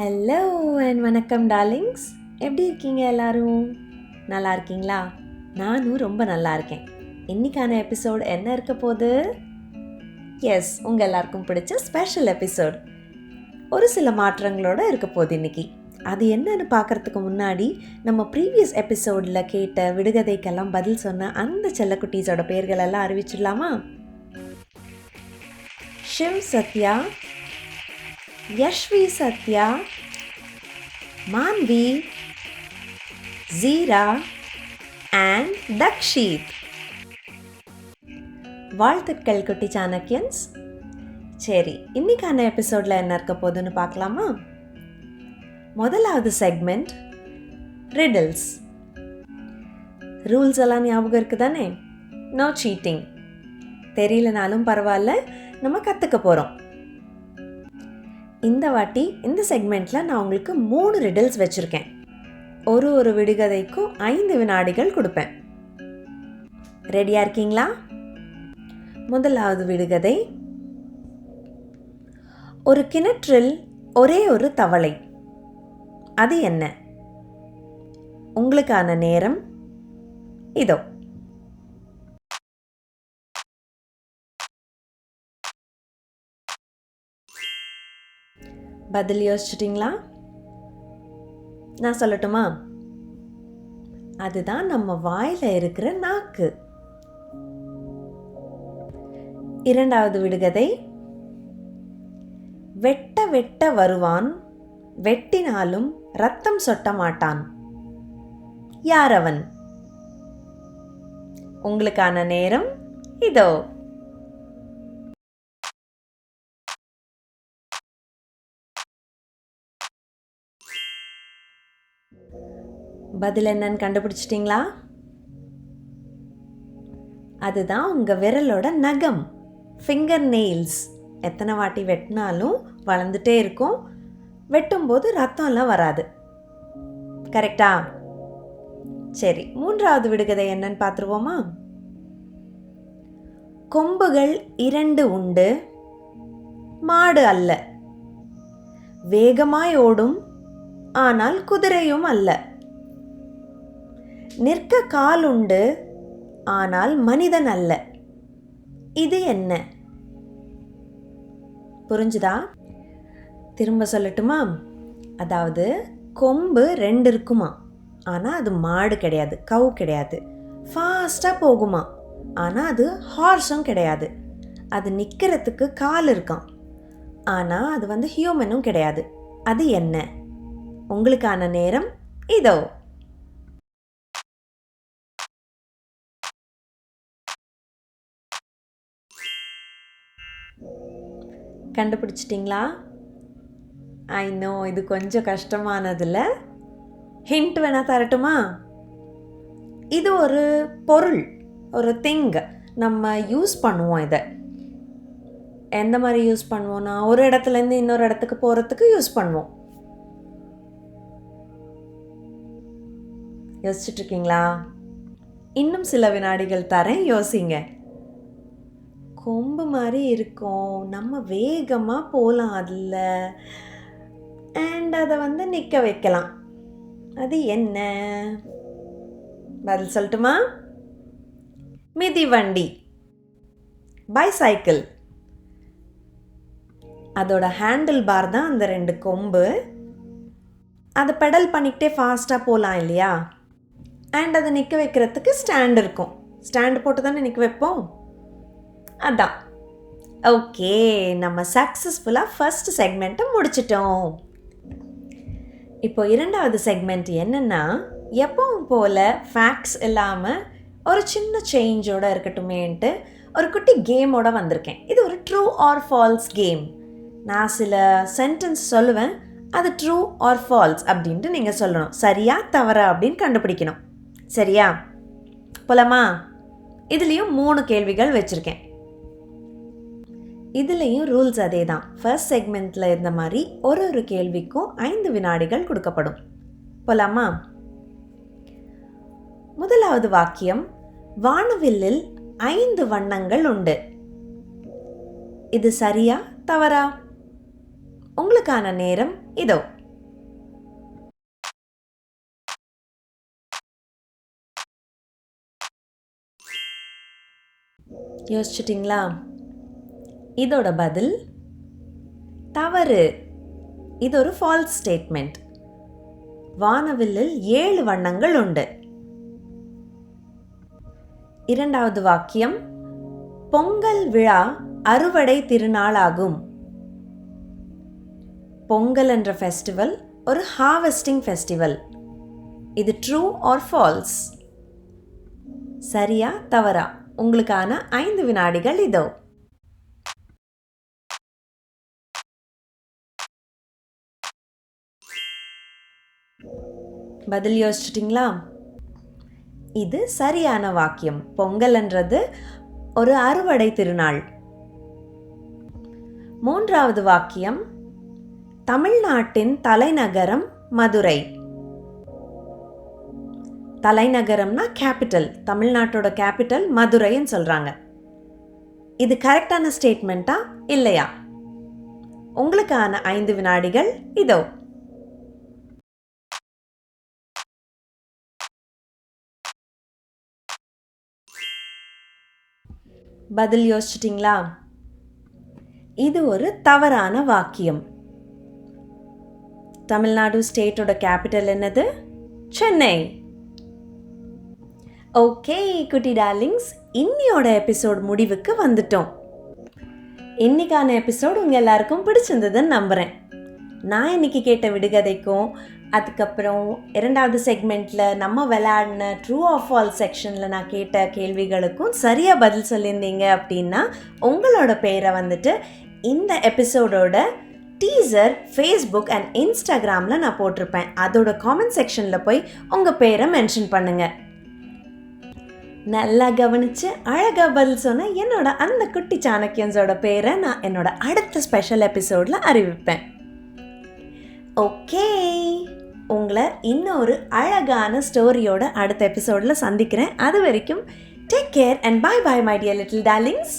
Hello and வணக்கம் darlings. எப்படி இருக்கீங்க எல்லாரும்? நல்லா இருக்கீங்களா? நானும் ரொம்ப நல்லா இருக்கேன். இன்னைக்கான எபிசோட் என்ன இருக்க போகுது? எஸ், உங்கள் எல்லாருக்கும் பிடிச்ச ஸ்பெஷல் எபிசோட். ஒரு சில மாற்றங்களோடு இருக்க போகுது இன்னைக்கு. அது என்னன்னு பார்க்குறதுக்கு முன்னாடி நம்ம ப்ரீவியஸ் எபிசோடில் கேட்ட விடுகதைக்கெல்லாம் பதில் சொன்ன அந்த செல்லக்குட்டீஸோட பேர்கள் எல்லாம் அறிவிச்சிடலாமா? ஷிவ் சத்யா, யஷ்வி சத்யா, மான்வி, ஜீரா அண்ட் தக்ஷித். வாழ்த்துக்கள் குட்டி சாணக்கியன்ஸ். சரி, இன்னைக்கான எபிசோடில் என்ன இருக்க போகுதுன்னு பார்க்கலாமா? முதலாவது செக்மெண்ட் ரிடில்ஸ். ரூல்ஸ் எல்லாம் ஞாபகம் இருக்கு தானே? No cheating. தெரியலனாலும் பரவாயில்ல, நம்ம கற்றுக்க போகிறோம். இந்த வாட்டி இந்த செக்மெண்ட்டில் நான் உங்களுக்கு 3 ரிடில்ஸ் வச்சுருக்கேன். ஒரு விடுகதைக்கும் 5 வினாடிகள் கொடுப்பேன். ரெடியாக இருக்கீங்களா? முதலாவது விடுகதை. ஒரு கிணற்றில் ஒரே ஒரு தவளை, அது என்ன? உங்களுக்கான நேரம் இதோ. பதில் யோசிச்சிட்டிங்களா? நான் சொல்லட்டுமா? அதுதான் நம்ம வாயில் இருக்கிற நாக்கு. இரண்டாவது விடுகதை. வெட்ட வெட்ட வருவான், வெட்டினாலும் ரத்தம் சொட்ட மாட்டான், யார் அவன்? உங்களுக்கான நேரம் இதோ. பதில் என்னன்னு கண்டுபிடிச்சிட்டிங்களா? அதுதான் உங்கள் விரலோட நகம், ஃபிங்கர் நெயில்ஸ். எத்தனை வாட்டி வெட்டினாலும் வளர்ந்துட்டே இருக்கும், வெட்டும்போது ரத்தம்லாம் வராது. கரெக்டா? சரி, மூன்றாவது விடுகதை என்னன்னு பார்த்துருவோமா? கொம்புகள் 2 உண்டு, மாடு அல்ல, வேகமாய் ஓடும், ஆனால் குதிரையும் அல்ல, நிற்க கால் உண்டு, ஆனால் மனிதன் அல்ல, இது என்ன? புரிஞ்சுதா? திரும்ப சொல்லட்டுமா? அதாவது கொம்பு 2 இருக்குமா, ஆனால் அது மாடு கிடையாது, கவு கிடையாது. ஃபாஸ்ட்டாக போகுமா, ஆனால் அது ஹார்ஸும் கிடையாது. அது நிற்கிறதுக்கு கால் இருக்கான், ஆனால் அது ஹியூமனும் கிடையாது. அது என்ன? உங்களுக்கான நேரம் இதோ. கண்டுபிடிச்சிட்டிங்களா? ஐ நோ, இது கொஞ்சம் கஷ்டமானதில்ல. ஹிண்ட் வேணா தரட்டுமா? இது ஒரு பொருள், ஒரு திங். நம்ம யூஸ் பண்ணுவோம். இதை எந்த மாதிரி யூஸ் பண்ணுவோம்னா, ஒரு இடத்துலேருந்து இன்னொரு இடத்துக்கு போகிறதுக்கு யூஸ் பண்ணுவோம். யோசிச்சுட்ருக்கீங்களா? இன்னும் சில வினாடிகள் தரேன், யோசிங்க. கொம்பு மாதிரி இருக்கும், நம்ம வேகமாக போகலாம் அதில், அண்ட் அதை நிற்க வைக்கலாம். அது என்ன? பதில் சொல்லட்டுமா? மிதிவண்டி, பைசைக்கிள். அதோட ஹேண்டில் பார் தான் அந்த 2 கொம்பு. அதை பெடல் பண்ணிக்கிட்டே ஃபாஸ்ட்டாக போகலாம் இல்லையா? அண்ட் அதை நிற்க வைக்கிறதுக்கு ஸ்டாண்ட் இருக்கும். ஸ்டாண்டு போட்டு தானே நிற்க வைப்போம். அதான். ஓகே, நம்ம சக்ஸஸ்ஃபுல்லாக ஃபர்ஸ்ட் செக்மெண்ட்டை முடிச்சிட்டோம். இப்போ இரண்டாவது செக்மெண்ட் என்னென்னா, எப்பவும் போல் ஃபேக்ட்ஸ் இல்லாமல் ஒரு சின்ன சேஞ்சோடு இருக்கட்டுமேன்ட்டு ஒரு குட்டி கேமோடு வந்திருக்கேன். இது ஒரு ட்ரூ ஆர் ஃபால்ஸ் கேம். நான் சில சென்டென்ஸ் சொல்லுவேன், அது ட்ரூ ஆர் ஃபால்ஸ் அப்படின்ட்டு நீங்கள் சொல்லணும். சரியா தவறா அப்படின்னு கண்டுபிடிக்கணும். சரியா? போலாமா? இதுலேயும் 3 கேள்விகள் வச்சுருக்கேன். இதுலேயும் ரூல்ஸ் அதே தான். ஃபர்ஸ்ட் செக்மெண்ட்டில் இருந்த மாதிரி ஒரு கேள்விக்கும் 5 வினாடிகள் கொடுக்கப்படும். போலாமா? முதலாவது வாக்கியம். வானவில்லில் 5 வண்ணங்கள் உண்டு, இது சரியா தவறா? உங்களுக்கான நேரம் இதோ. யோசிச்சிட்டிங்களா? இதோட பதில் தவறு. இது ஒரு ஃபால்ஸ் ஸ்டேட்மெண்ட். வானவில்லில் 7 வண்ணங்கள் உண்டு. இரண்டாவது வாக்கியம், பொங்கல் விழா அறுவடை திருநாளாகும். பொங்கல் என்ற ஃபெஸ்டிவல் ஒரு ஹார்வெஸ்டிங் ஃபெஸ்டிவல். இது ட்ரூ ஆர் ஃபால்ஸ்? சரியா தவறா? உங்களுக்கான 5 வினாடிகள் இதோ. பதில் யோசிச்சிட்டிங்களா? இது சரியான வாக்கியம். பொங்கல்ன்றது ஒரு அறுவடை திருநாள். மூன்றாவது வாக்கியம், தமிழ்நாட்டின் தலைநகரம் மதுரை. தலைநகரம்னா கேபிட்டல். தமிழ்நாட்டோட கேபிட்டல் மதுரைன்னு சொல்றாங்க. இது கரெக்டான ஸ்டேட்மெண்ட்டா இல்லையா? உங்களுக்கான 5 வினாடிகள் இதோ. பதில் யோசிச்சிட்டிங்களா? இது ஒரு தவறான வாக்கியம். தமிழ்நாடு ஸ்டேட்டோட கேபிட்டல் என்னது? சென்னை. ஓகே குட்டி டார்லிங்ஸ், இன்னியோட எபிசோட் முடிவுக்கு வந்துட்டோம். இன்னைக்கான எபிசோட் உங்கள் எல்லாருக்கும் பிடிச்சிருந்ததுன்னு நம்புகிறேன். நான் இன்னைக்கு கேட்ட விடுகதைக்கும் அதுக்கப்புறம் 2வது செக்மெண்ட்டில் நம்ம விளையாடின ட்ரூ ஆர் ஃபால்ஸ் செக்ஷனில் நான் கேட்ட கேள்விகளுக்கும் சரியாக பதில் சொல்லியிருந்தீங்க அப்படின்னா உங்களோட பேரை வந்துட்டு இந்த எபிசோடோட டீசர் ஃபேஸ்புக் அண்ட் இன்ஸ்டாகிராமில் நான் போட்டிருப்பேன். அதோட காமெண்ட் செக்ஷனில் போய் உங்கள் பேரை மென்ஷன் பண்ணுங்கள். நல்லா கவனித்து அழகாக பதில் சொன்ன என்னோட அந்த குட்டி சாணக்கியன்ஸோட பேரை நான் என்னோட அடுத்த ஸ்பெஷல் எபிசோடில் அறிவிப்பேன். ஓகே, உங்களை இன்னொரு அழகான ஸ்டோரியோட அடுத்த எபிசோடில் சந்திக்கிறேன். அது வரைக்கும் take care and bye bye my dear little darlings.